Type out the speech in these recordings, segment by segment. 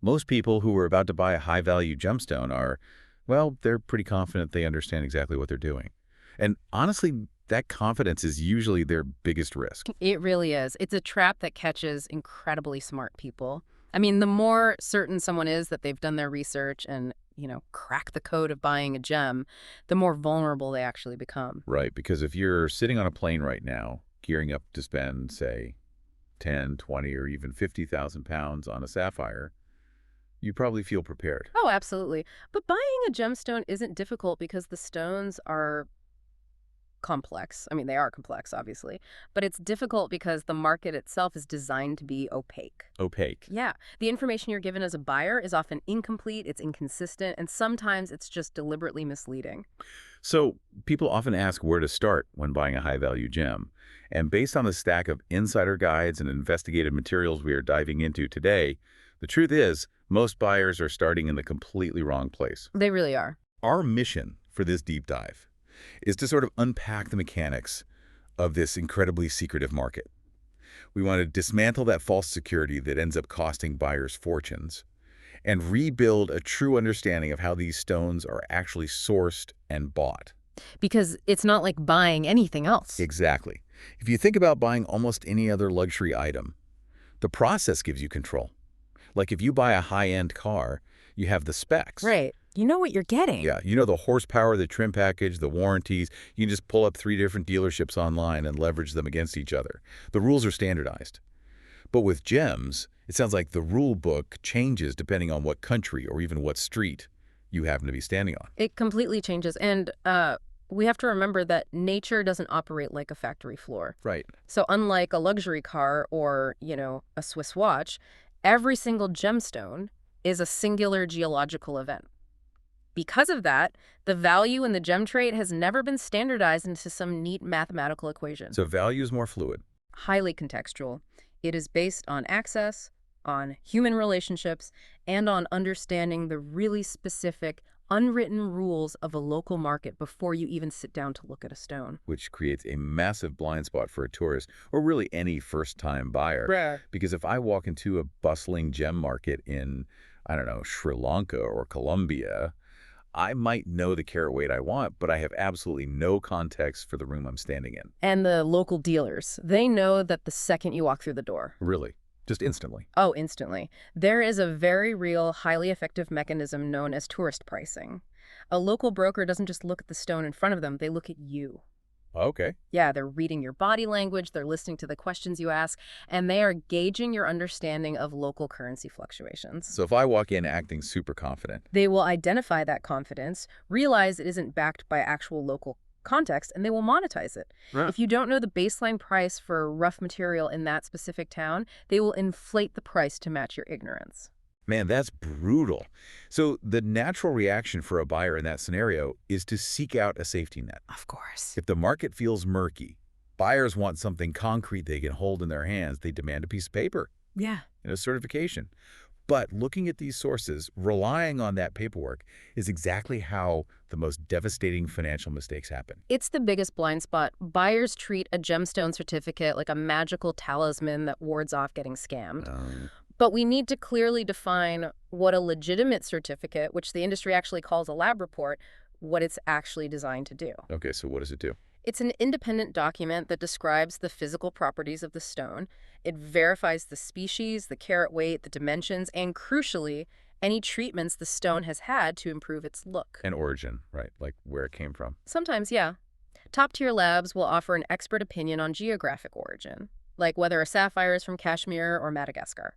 Most people who are about to buy a high-value gemstone are, well, they're pretty confident they understand exactly what they're doing. And honestly, that confidence is usually their biggest risk. It really is. It's a trap that catches incredibly smart people. I mean, the more certain someone is that they've done their research and, crack the code of buying a gem, the more vulnerable they actually become. Right, because if you're sitting on a plane right now, gearing up to spend, say, 10, 20, or even 50,000 pounds on a sapphire, you probably feel prepared. Oh, absolutely. But buying a gemstone isn't difficult because the stones are complex. I mean, they are complex, obviously, but it's difficult because the market itself is designed to be opaque. Opaque. Yeah, the information you're given as a buyer is often incomplete, it's inconsistent, and sometimes it's just deliberately misleading. So people often ask where to start when buying a high-value gem. And based on the stack of insider guides and investigative materials we are diving into today, the truth is most buyers are starting in the completely wrong place. They really are. Our mission for this deep dive is to sort of unpack the mechanics of this incredibly secretive market. We want to dismantle that false security that ends up costing buyers fortunes and rebuild a true understanding of how these stones are actually sourced and bought. Because it's not like buying anything else. Exactly. If you think about buying almost any other luxury item, the process gives you control. Like if you buy a high-end car, you have the specs. Right. You know what you're getting. Yeah, you know the horsepower, the trim package, the warranties. You can just pull up 3 different dealerships online and leverage them against each other. The rules are standardized. But with gems, it sounds like the rule book changes depending on what country or even what street you happen to be standing on. It completely changes. And we have to remember that nature doesn't operate like a factory floor. Right. So unlike a luxury car or, a Swiss watch, every single gemstone is a singular geological event. Because of that, the value in the gem trade has never been standardized into some neat mathematical equation. So value is more fluid. Highly contextual. It is based on access, on human relationships, and on understanding the really specific, unwritten rules of a local market before you even sit down to look at a stone. Which creates a massive blind spot for a tourist or really any first-time buyer. Rare. Because if I walk into a bustling gem market in, I don't know, Sri Lanka or Colombia, I might know the carat weight I want, but I have absolutely no context for the room I'm standing in. And the local dealers, they know that the second you walk through the door. Really. Just instantly. Oh, instantly. There is a very real, highly effective mechanism known as tourist pricing. A local broker doesn't just look at the stone in front of them, they look at you. Okay. Yeah, they're reading your body language, they're listening to the questions you ask, and they are gauging your understanding of local currency fluctuations. So if I walk in acting super confident, They will identify that confidence, realize it isn't backed by actual local context, and they will monetize it. Right. If you don't know the baseline price for rough material in that specific town, they will inflate the price to match your ignorance. man, that's brutal. So the natural reaction for a buyer in that scenario is to seek out a safety net. Of course. If the market feels murky, buyers want something concrete they can hold in their hands. They demand a piece of paper Yeah. and a certification. But looking at these sources, relying on that paperwork, is exactly how the most devastating financial mistakes happen. It's the biggest blind spot. Buyers treat a gemstone certificate like a magical talisman that wards off getting scammed. But we need to clearly define what a legitimate certificate, which the industry actually calls a lab report, what it's actually designed to do. Okay, so what does it do? It's an independent document that describes the physical properties of the stone. It verifies the species, the carat weight, the dimensions, and crucially, any treatments the stone has had to improve its look. An origin, right? Like where it came from. Sometimes, yeah. Top-tier labs will offer an expert opinion on geographic origin, like whether a sapphire is from Kashmir or Madagascar.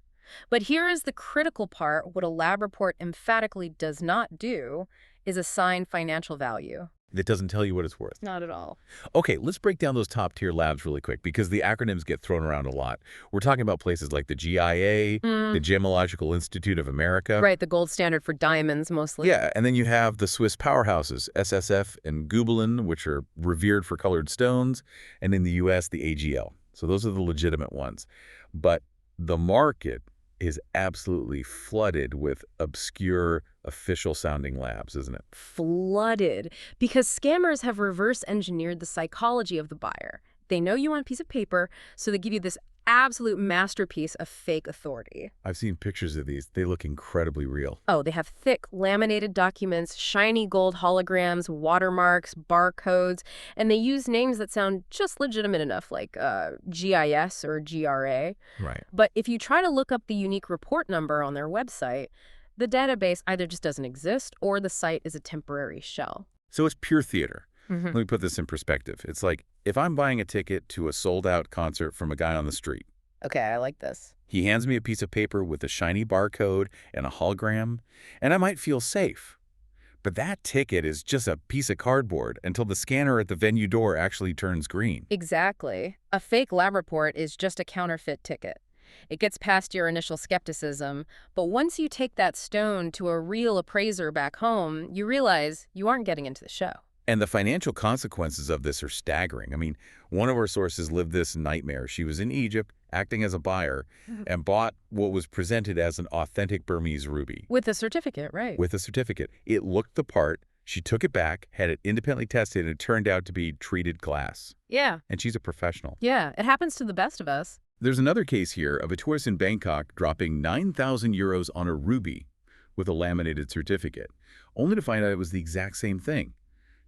But here is the critical part. What a lab report emphatically does not do is assign financial value. That doesn't tell you what it's worth. Not at all. Okay, let's break down those top-tier labs really quick because the acronyms get thrown around a lot. We're talking about places like the GIA, the Gemological Institute of America. Right, the gold standard for diamonds mostly. Yeah, and then you have the Swiss powerhouses, SSF and Gubelin, which are revered for colored stones, and in the U.S., the AGL. So those are the legitimate ones. But the market is absolutely flooded with obscure official-sounding labs, isn't it? Flooded. Because scammers have reverse engineered the psychology of the buyer. They know you want a piece of paper, so they give you this absolute masterpiece of fake authority. I've seen pictures of these. They look incredibly real. Oh, they have thick, laminated documents, shiny gold holograms, watermarks, barcodes, and they use names that sound just legitimate enough, like GIS or GRA. Right. But if you try to look up the unique report number on their website, the database either just doesn't exist or the site is a temporary shell. So it's pure theater. Hmm. Let me put this in perspective. It's like if I'm buying a ticket to a sold-out concert from a guy on the street. Okay, I like this. He hands me a piece of paper with a shiny barcode and a hologram, and I might feel safe. But that ticket is just a piece of cardboard until the scanner at the venue door actually turns green. Exactly. A fake lab report is just a counterfeit ticket. It gets past your initial skepticism, but once you take that stone to a real appraiser back home, you realize you aren't getting into the show. And the financial consequences of this are staggering. I mean, one of our sources lived this nightmare. She was in Egypt, acting as a buyer, and bought what was presented as an authentic Burmese ruby. With a certificate, right? With a certificate. It looked the part. She took it back, had it independently tested, and it turned out to be treated glass. Yeah. And she's a professional. Yeah, it happens to the best of us. There's another case here of a tourist in Bangkok dropping 9,000 euros on a ruby with a laminated certificate, only to find out it was the exact same thing.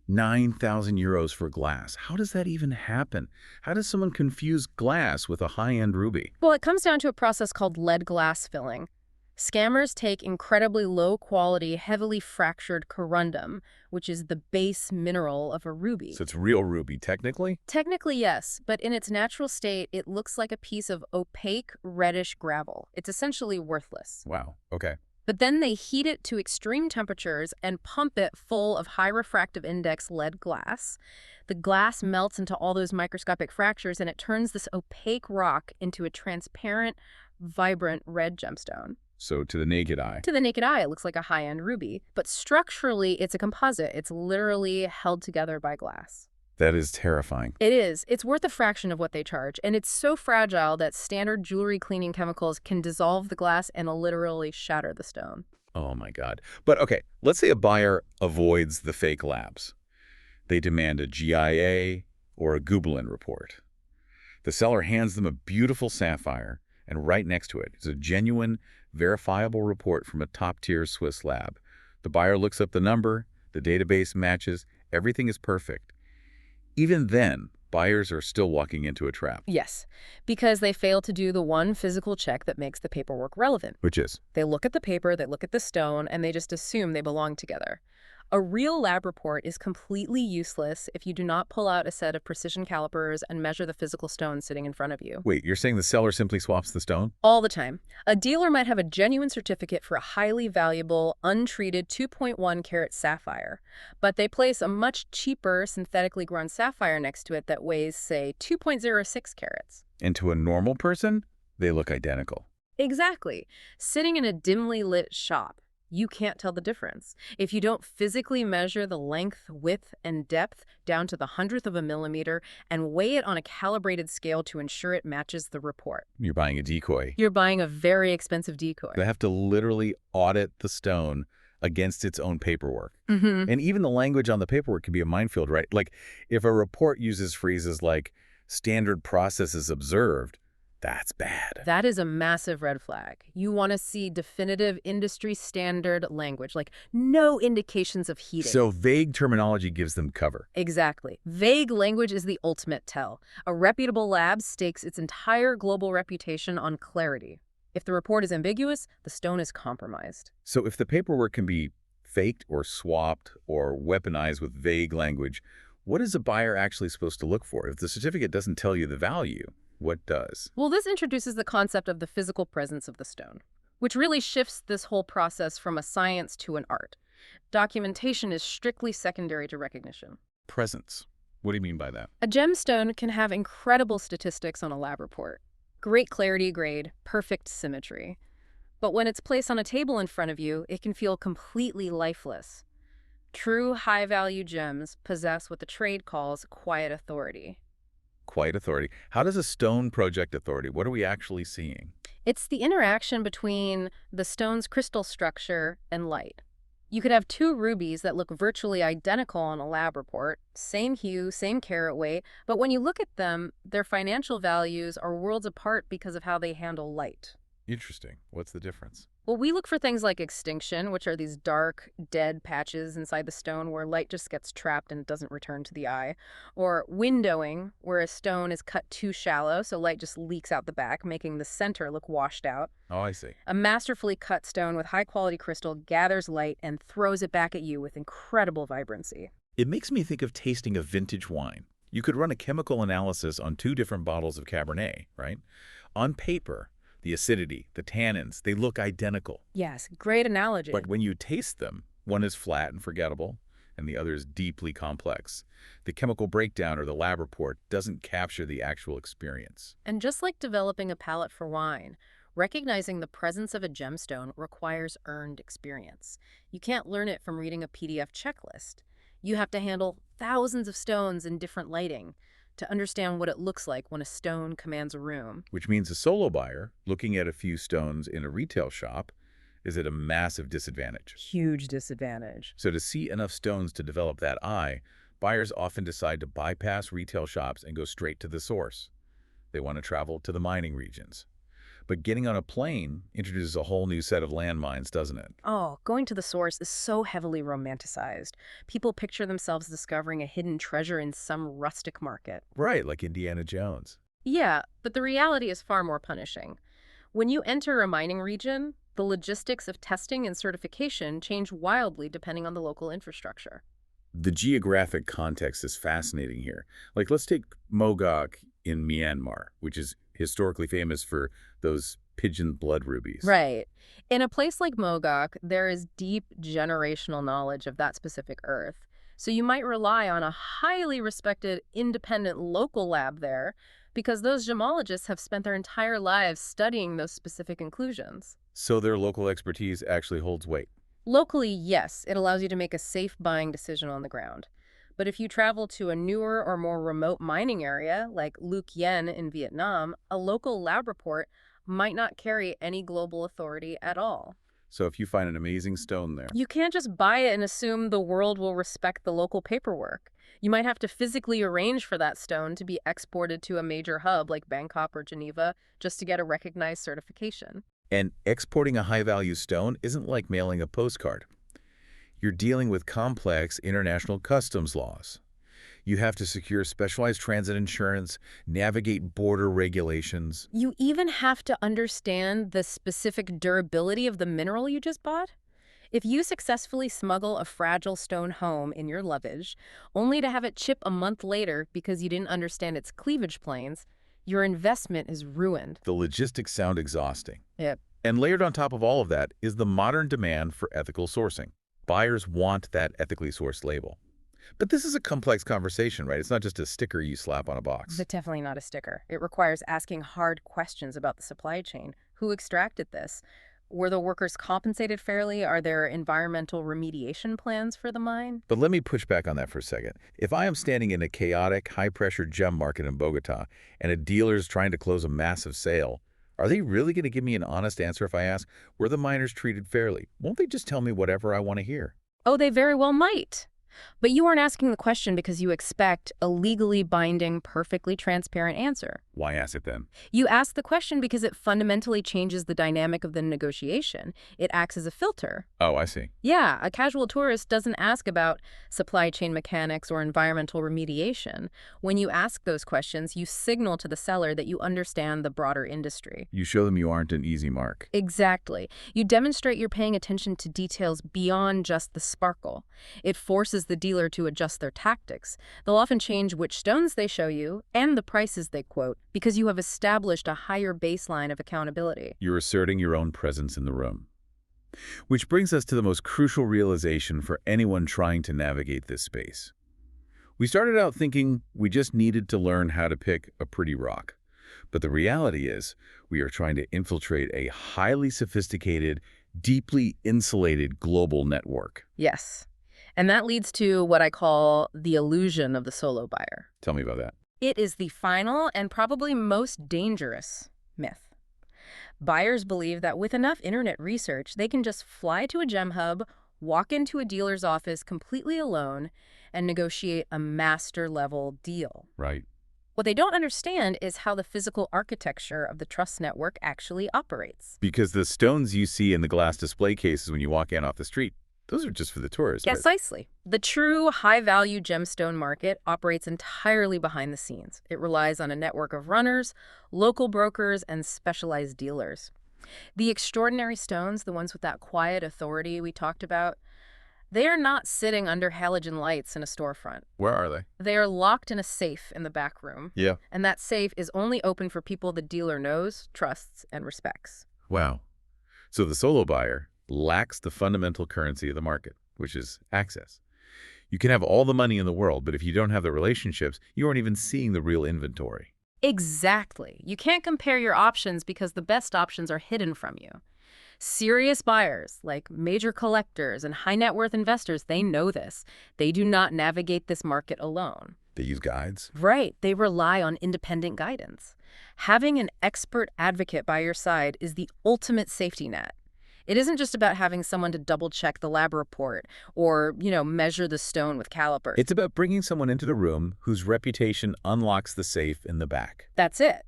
9,000 euros for glass. How does that even happen? How does someone confuse glass with a high-end ruby? Well, it comes down to a process called lead glass filling. Scammers take incredibly low-quality, heavily fractured corundum, which is the base mineral of a ruby. So it's real ruby, technically? Technically, yes, but in its natural state, it looks like a piece of opaque, reddish gravel. It's essentially worthless. Wow, okay. But then they heat it to extreme temperatures and pump it full of high refractive index lead glass. The glass melts into all those microscopic fractures, and it turns this opaque rock into a transparent, vibrant red gemstone. So to the naked eye. To the naked eye, it looks like a high-end ruby. But structurally, it's a composite. It's literally held together by glass. That is terrifying. It is. It's worth a fraction of what they charge, and it's so fragile that standard jewelry cleaning chemicals can dissolve the glass and literally shatter the stone. Oh my God. But okay, let's say a buyer avoids the fake labs. They demand a GIA or a Gubelin report. The seller hands them a beautiful sapphire, and right next to it is a genuine, verifiable report from a top-tier Swiss lab. The buyer looks up the number, the database matches, everything is perfect. Even then, buyers are still walking into a trap. Yes, because they fail to do the one physical check that makes the paperwork relevant. Which is? They look at the paper, they look at the stone, and they just assume they belong together. A real lab report is completely useless if you do not pull out a set of precision calipers and measure the physical stone sitting in front of you. Wait, you're saying the seller simply swaps the stone? All the time. A dealer might have a genuine certificate for a highly valuable, untreated 2.1 carat sapphire, but they place a much cheaper synthetically grown sapphire next to it that weighs, say, 2.06 carats. And to a normal person, they look identical. Exactly. Sitting in a dimly lit shop, you can't tell the difference. If you don't physically measure the length, width, and depth down to the 100th of a millimeter and weigh it on a calibrated scale to ensure it matches the report. You're buying a decoy. You're buying a very expensive decoy. They have to literally audit the stone against its own paperwork. Mm-hmm. And even the language on the paperwork can be a minefield, right? Like, if a report uses phrases like standard processes observed, that's bad. That is a massive red flag. You want to see definitive industry standard language, like no indications of heating. So vague terminology gives them cover. Exactly. Vague language is the ultimate tell. A reputable lab stakes its entire global reputation on clarity. If the report is ambiguous, the stone is compromised. So if the paperwork can be faked or swapped or weaponized with vague language, what is a buyer actually supposed to look for? If the certificate doesn't tell you the value, what does? Well, this introduces the concept of the physical presence of the stone, which really shifts this whole process from a science to an art. Documentation is strictly secondary to recognition. Presence. What do you mean by that? A gemstone can have incredible statistics on a lab report. Great clarity grade, perfect symmetry. But when it's placed on a table in front of you, it can feel completely lifeless. True high-value gems possess what the trade calls quiet authority. Quiet authority. How does a stone project authority? What are we actually seeing? It's the interaction between the stone's crystal structure and light. You could have two rubies that look virtually identical on a lab report, same hue, same carat weight, but when you look at them, their financial values are worlds apart because of how they handle light. Interesting. What's the difference? Well, we look for things like extinction, which are these dark, dead patches inside the stone where light just gets trapped and doesn't return to the eye. Or windowing, where a stone is cut too shallow so light just leaks out the back, making the center look washed out. Oh, I see. A masterfully cut stone with high-quality crystal gathers light and throws it back at you with incredible vibrancy. It makes me think of tasting a vintage wine. You could run a chemical analysis on two different bottles of Cabernet, right? On paper, the acidity, the tannins, they look identical. Yes, great analogy. But when you taste them, one is flat and forgettable, and the other is deeply complex. The chemical breakdown or the lab report doesn't capture the actual experience. And just like developing a palate for wine, recognizing the presence of a gemstone requires earned experience. You can't learn it from reading a PDF checklist. You have to handle thousands of stones in different lighting to understand what it looks like when a stone commands a room. Which means a solo buyer looking at a few stones in a retail shop is at a massive disadvantage. Huge disadvantage. So to see enough stones to develop that eye, buyers often decide to bypass retail shops and go straight to the source. They want to travel to the mining regions. But getting on a plane introduces a whole new set of landmines, doesn't it? Oh, going to the source is so heavily romanticized. People picture themselves discovering a hidden treasure in some rustic market. Right, like Indiana Jones. Yeah, but the reality is far more punishing. When you enter a mining region, the logistics of testing and certification change wildly depending on the local infrastructure. The geographic context is fascinating here. Like, let's take Mogok in Myanmar, which is historically famous for those pigeon blood rubies. Right. In a place like Mogok, there is deep generational knowledge of that specific earth. So you might rely on a highly respected independent local lab there because those gemologists have spent their entire lives studying those specific inclusions. So their local expertise actually holds weight. Locally, yes, it allows you to make a safe buying decision on the ground. But if you travel to a newer or more remote mining area, like Luc Yen in Vietnam, a local lab report might not carry any global authority at all. So if you find an amazing stone there, You can't just buy it and assume the world will respect the local paperwork. You might have to physically arrange for that stone to be exported to a major hub like Bangkok or Geneva just to get a recognized certification. and exporting a high-value stone isn't like mailing a postcard. You're dealing with complex international customs laws. You have to secure specialized transit insurance, navigate border regulations. You even have to understand the specific durability of the mineral you just bought. If you successfully smuggle a fragile stone home in your luggage, only to have it chip a month later because you didn't understand its cleavage planes, your investment is ruined. The logistics sound exhausting. Yep. And layered on top of all of that is the modern demand for ethical sourcing. Buyers want that ethically sourced label. But this is a complex conversation, right? It's not just a sticker you slap on a box. But definitely not a sticker. It requires asking hard questions about the supply chain. Who extracted this? Were the workers compensated fairly? Are there environmental remediation plans for the mine? But let me push back on that for a second. If I am standing in a chaotic, high-pressure gem market in Bogota and a dealer is trying to close a massive sale, are they really going to give me an honest answer if I ask, were the miners treated fairly? Won't they just tell me whatever I want to hear? Oh, they very well might. But you aren't asking the question because you expect a legally binding, perfectly transparent answer. Why ask it then? You ask the question because it fundamentally changes the dynamic of the negotiation. It acts as a filter. Oh, I see. Yeah, a casual tourist doesn't ask about supply chain mechanics or environmental remediation. When you ask those questions, you signal to the seller that you understand the broader industry. You show them you aren't an easy mark. Exactly. You demonstrate you're paying attention to details beyond just the sparkle. It forces the dealer to adjust their tactics. They'll often change which stones they show you and the prices they quote because you have established a higher baseline of accountability. You're asserting your own presence in the room. Which brings us to the most crucial realization for anyone trying to navigate this space. We started out thinking we just needed to learn how to pick a pretty rock. But the reality is we are trying to infiltrate a highly sophisticated, deeply insulated global network. Yes. And that leads to what I call the illusion of the solo buyer. Tell me about that. It is the final and probably most dangerous myth. Buyers believe that with enough internet research, they can just fly to a gem hub, walk into a dealer's office completely alone and negotiate a master-level deal. Right. What they don't understand is how the physical architecture of the trust network actually operates. Because the stones you see in the glass display cases when you walk in off the street, those are just for the tourists, right? Precisely. The true high-value gemstone market operates entirely behind the scenes. It relies on a network of runners, local brokers, and specialized dealers. The extraordinary stones, the ones with that quiet authority we talked about, they are not sitting under halogen lights in a storefront. Where are they? They are locked in a safe in the back room, Yeah. and that safe is only open for people the dealer knows, trusts, and respects. Wow. So the solo buyer lacks the fundamental currency of the market, which is access. You can have all the money in the world, but if you don't have the relationships, you aren't even seeing the real inventory. Exactly. You can't compare your options because the best options are hidden from you. Serious buyers, like major collectors and high net worth investors, they know this. They do not navigate this market alone. They use guides. Right. They rely on independent guidance. Having an expert advocate by your side is the ultimate safety net. It isn't just about having someone to double-check the lab report or, measure the stone with calipers. It's about bringing someone into the room whose reputation unlocks the safe in the back. That's it.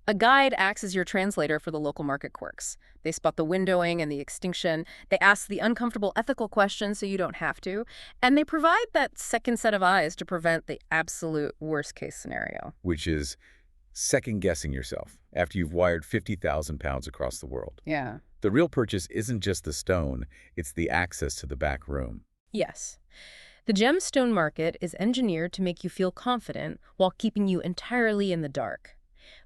A guide acts as your translator for the local market quirks. They spot the windowing and the extinction. They ask the uncomfortable ethical questions so you don't have to. And they provide that second set of eyes to prevent the absolute worst-case scenario. Which is second-guessing yourself after you've wired 50,000 pounds across the world. Yeah. The real purchase isn't just the stone, it's the access to the back room. Yes. The gemstone market is engineered to make you feel confident while keeping you entirely in the dark.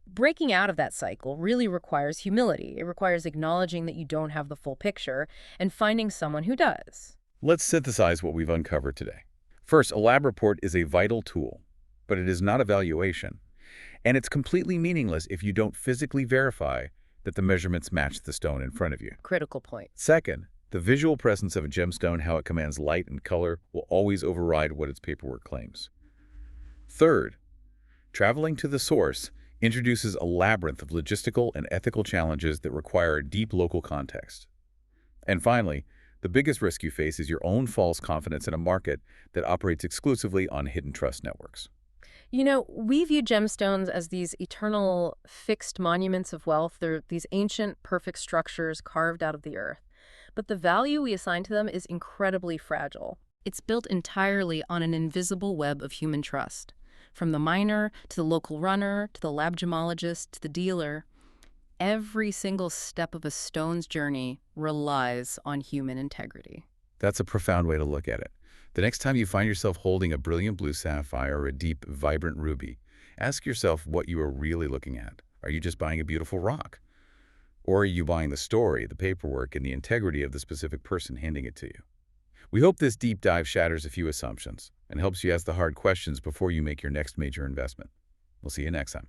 Breaking out of that cycle really requires humility. It requires acknowledging that you don't have the full picture and finding someone who does. Let's synthesize what we've uncovered today. First, a lab report is a vital tool, but it is not a valuation. And it's completely meaningless if you don't physically verify that the measurements match the stone in front of you. Critical point. Second, the visual presence of a gemstone, how it commands light and color, will always override what its paperwork claims. Third, traveling to the source introduces a labyrinth of logistical and ethical challenges that require a deep local context. And finally, the biggest risk you face is your own false confidence in a market that operates exclusively on hidden trust networks. We view gemstones as these eternal, fixed monuments of wealth. They're these ancient, perfect structures carved out of the earth. But the value we assign to them is incredibly fragile. It's built entirely on an invisible web of human trust. From the miner, to the local runner, to the lab gemologist, to the dealer, every single step of a stone's journey relies on human integrity. That's a profound way to look at it. The next time you find yourself holding a brilliant blue sapphire or a deep, vibrant ruby, ask yourself what you are really looking at. Are you just buying a beautiful rock? Or are you buying the story, the paperwork, and the integrity of the specific person handing it to you? We hope this deep dive shatters a few assumptions and helps you ask the hard questions before you make your next major investment. We'll see you next time.